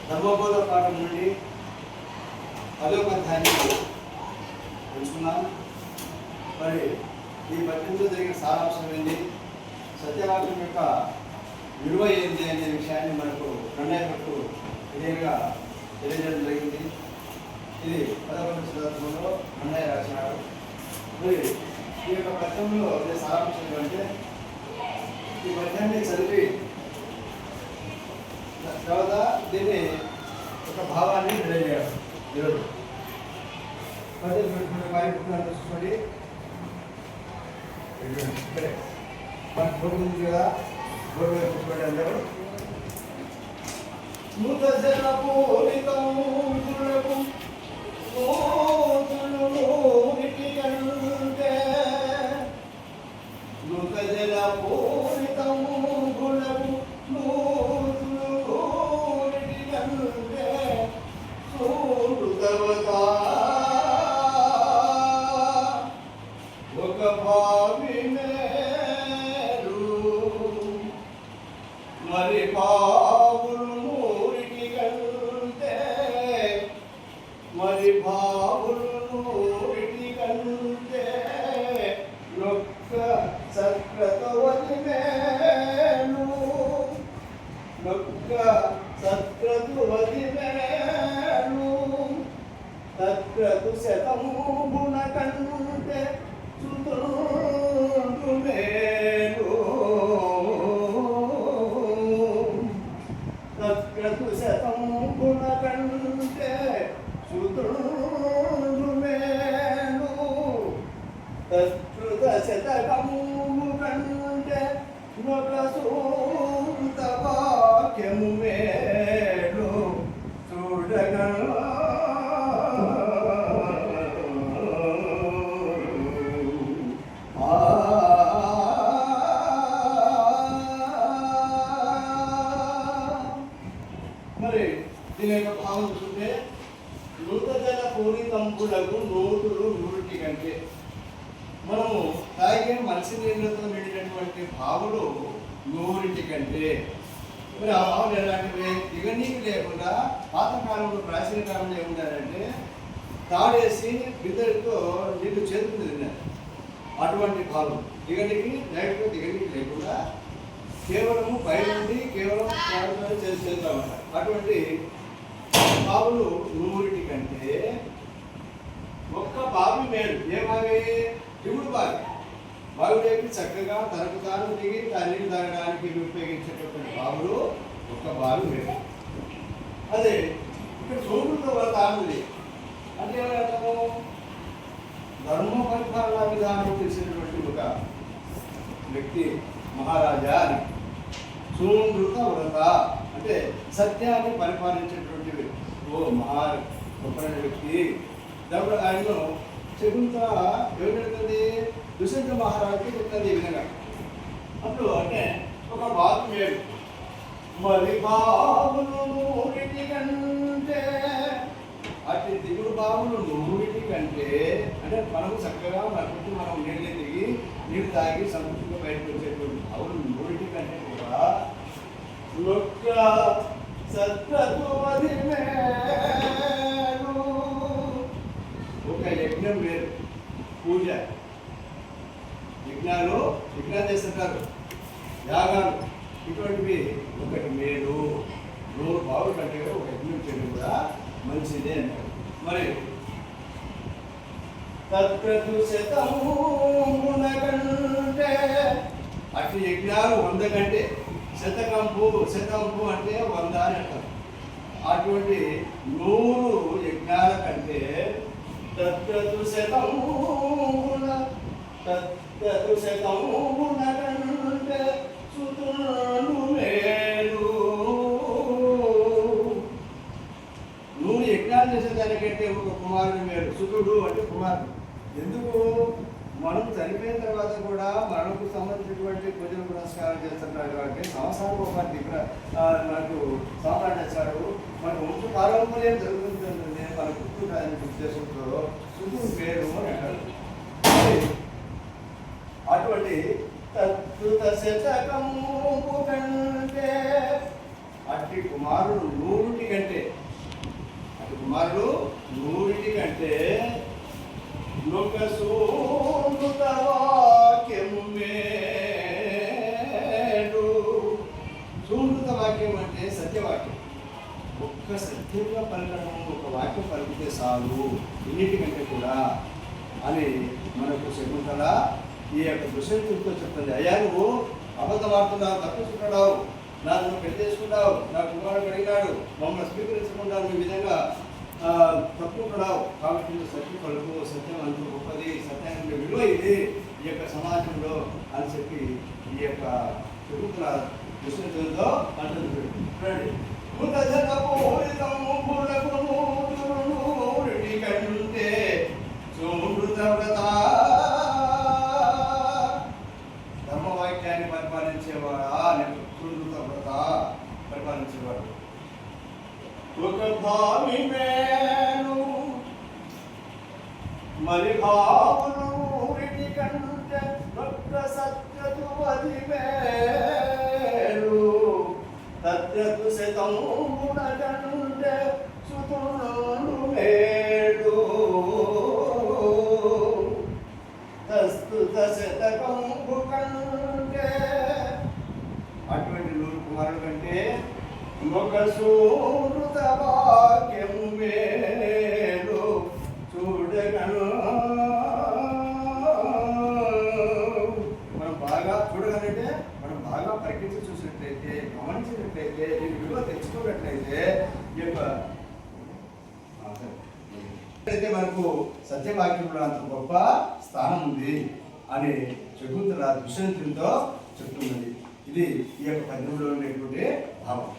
ధర్మబోధ పాఠం నుండి 10వ అధ్యాయాన్ని తెలుసుకున్నాం. మరి ఈ పద్యంలో జరిగిన సారాంశం ఏంటి, సత్యవాక్యం యొక్క విలువ ఏంటి అనే విషయాన్ని మనకు కన్నయ్యకు క్లియర్గా తెలియజేయడం జరిగింది. ఇది 11వ శతాబ్దంలో కన్నయ్య రాసినాడు. మరి ఈ యొక్క పద్యంలో సారాంశం ఏమంటే, ఈ పద్యాన్ని చదివి తర్వాత దీన్ని ఒక భావాన్ని తెలియజేయడం. ఈరోజు పద్యం పెట్టుకునే కార్యక్రమాలు చూసుకోండి. ఇక్కడే మన బోర్డు ఉంది కదా, బోర్డు మీద కూర్చోండి అందరూ. మరి బావులు నూరికి కంటే, మరి బావులు నూరికి కంటే నొక్క సత్క్రతువది మేలు, నొక్క సత్క్రతువది మేలు. తత్క్రతు శతమున కంటే సుతుడు మేలు, తత్క్రతు శతమున కంటే సుతుడు మేలు. తత్కృత శతకము కంటే నొకసూత వాక్యము మేలు. చూడగా మరి దీని యొక్క భావం చూస్తుంటే, నూతజల పూరితంపులకు నూతులు నూరుటి కంటే, మనము తాగే మనిషి నీళ్ళతో నిండినటువంటి బావులు నూరింటి కంటే. మరి ఆ బావులు ఎలాంటివి? దిగనీకి లేకుండా పాతకాలంలో ప్రాచీన కాలంలో ఏముండాలంటే తాడేసి బిందెలతో నీళ్లు చేతులు తిన్నారు. అటువంటి బావులు దిగనీకి డైరెక్ట్గా దిగనీకి లేకుండా కేవలము బయట నుండి కేవలం చేస్తామన్నారు. అటువంటి బావులు నూరిటి కంటే ఒక్క బావి మేలు. ఏ బావి? దిగుడు బావి. బావిలోకి చక్కగా తనకు తాను దిగి నీళ్ళు తాగడానికి ఉపయోగించేటటువంటి బావులు ఒక్క బావి మేలు. అదే ఇక్కడ సోములతో వాళ్ళ తాగుంది అంటే ఏమర్థము? ధర్మ పరిపాలనా విధానం తెలిసినటువంటి ఒక వ్యక్తి మహారాజా అని. సూమృత వ్రత అంటే సత్యాన్ని పరిపాలించేటువంటి మహా గొప్పైన వ్యక్తి. దాంట్లో ఆయన శకుంత ఏమిటండి, దుష్యంత మహారాజుకి చెప్తుంది ఈ విధంగా. అప్పుడు అంటే ఒక బాబు మేడు. మరి బాబులు నూరిటి కంటే, అటు దిగుడు బాబులు నూరిటి కంటే అంటే మనకు చక్కగా మనకు మనం నీళ్ళు దిగి నీళ్ళు తాగి సంతృప్తిగా బయటకు వచ్చేటువంటి బాబులు నూరిటి కంటే కూడా ఒక్క సత్కృతువది మేలు. ఒక యజ్ఞం వేరు, పూజ, యజ్ఞాలు చేస్తుంటారు, యాగాలు, ఇటువంటివి ఒకటి మేలు. 100 బావుల కంటే ఒక యజ్ఞం చేయడం కూడా మంచిదే అంటారు. మరి తత్కృతు శతమున కంటే, అటు యజ్ఞాలు 100 కంటే, శతంపు అంటే 100 అని అంటారు. అటువంటి 100 యజ్ఞాల కంటే తత్కృతు శతమున కంటే సుతుడు మేలు. 100 యజ్ఞాలు చేసేదానికంటే ఒక కుమారుడు మేలు. సుతుడు అంటే కుమారుడు. ఎందుకు? మనం చనిపోయిన తర్వాత కూడా మనకు సంబంధించినటువంటి పూజలు పురస్కారం చేస్తుంటారు కాబట్టి సంవత్సరానికి ఒక మనకు సంవత్సరాలు చేస్తాడు. మన వంశ పారంపర్యం జరుగుతుంది, మన గుర్తుంటాయనే ఉద్దేశంతో సుతుడు పేరు అని అంటారు. అటువంటి తత్కృత శతకము కంటే అట్టి కుమారుడు నూరుటి కంటే లోకసూనుత వాక్యము మేలు. సూనుత వాక్యం అంటే సత్యవాక్యం. ఒక్క సత్యంగా పలకడం, ఒక వాక్యం పలికితే చాలు ఇన్నిటికంటే కూడా అని మనకు శకుంతల ఈ యొక్క దుష్యంతుడితో చెప్తుంది. అయ్యా, నువ్వు అబద్ధం ఆడుతున్నావు, తప్పించుకున్నావు, నన్ను పెళ్లి చేసుకున్నావు, నా కుమారుడు అడిగినాడు, మమ్మల్ని స్వీకరించకుండా ఈ విధంగా తప్పుకున్నావు, కాబట్టి నువ్వు సత్యం పలుకు, సత్యం అంత గొప్పది, సత్యానికి విలువ ఇది ఈ యొక్క సమాజంలో అని చెప్పి ఈ యొక్క శకుంతల దుష్యంతుడితో అంటుంది. కంటే ధర్మవాక్యాన్ని పరిపాలించేవాడా, సుమృత వ్రత పరిపాలించేవాడు. ఒక భావి మేలు మరి భావులు కంటే ఒక్క సత్యతు అది మేలు. సత్యతు శతమున కంటే సుతుడు మేలు. ప్రస్తుత శతకంబు కంటే అటువంటి 100 కుమారుడు కంటే ఒక సూనుత వాక్యము మేలు. చూడగను మనం బాగా చూడగలంటే, మనం బాగా పరికించి చూసినట్లయితే, గమనించినట్లయితే, దీని విలువ తెచ్చుకున్నట్లయితే ఈ యొక్క అయితే మనకు సత్యవాక్యంలో అంత గొప్ప స్థానం ఉంది అని శకుంతల దుష్యంతుడితో చెప్తున్నది. ఇది ఈ యొక్క పద్యంలో ఉండేటువంటి భావం.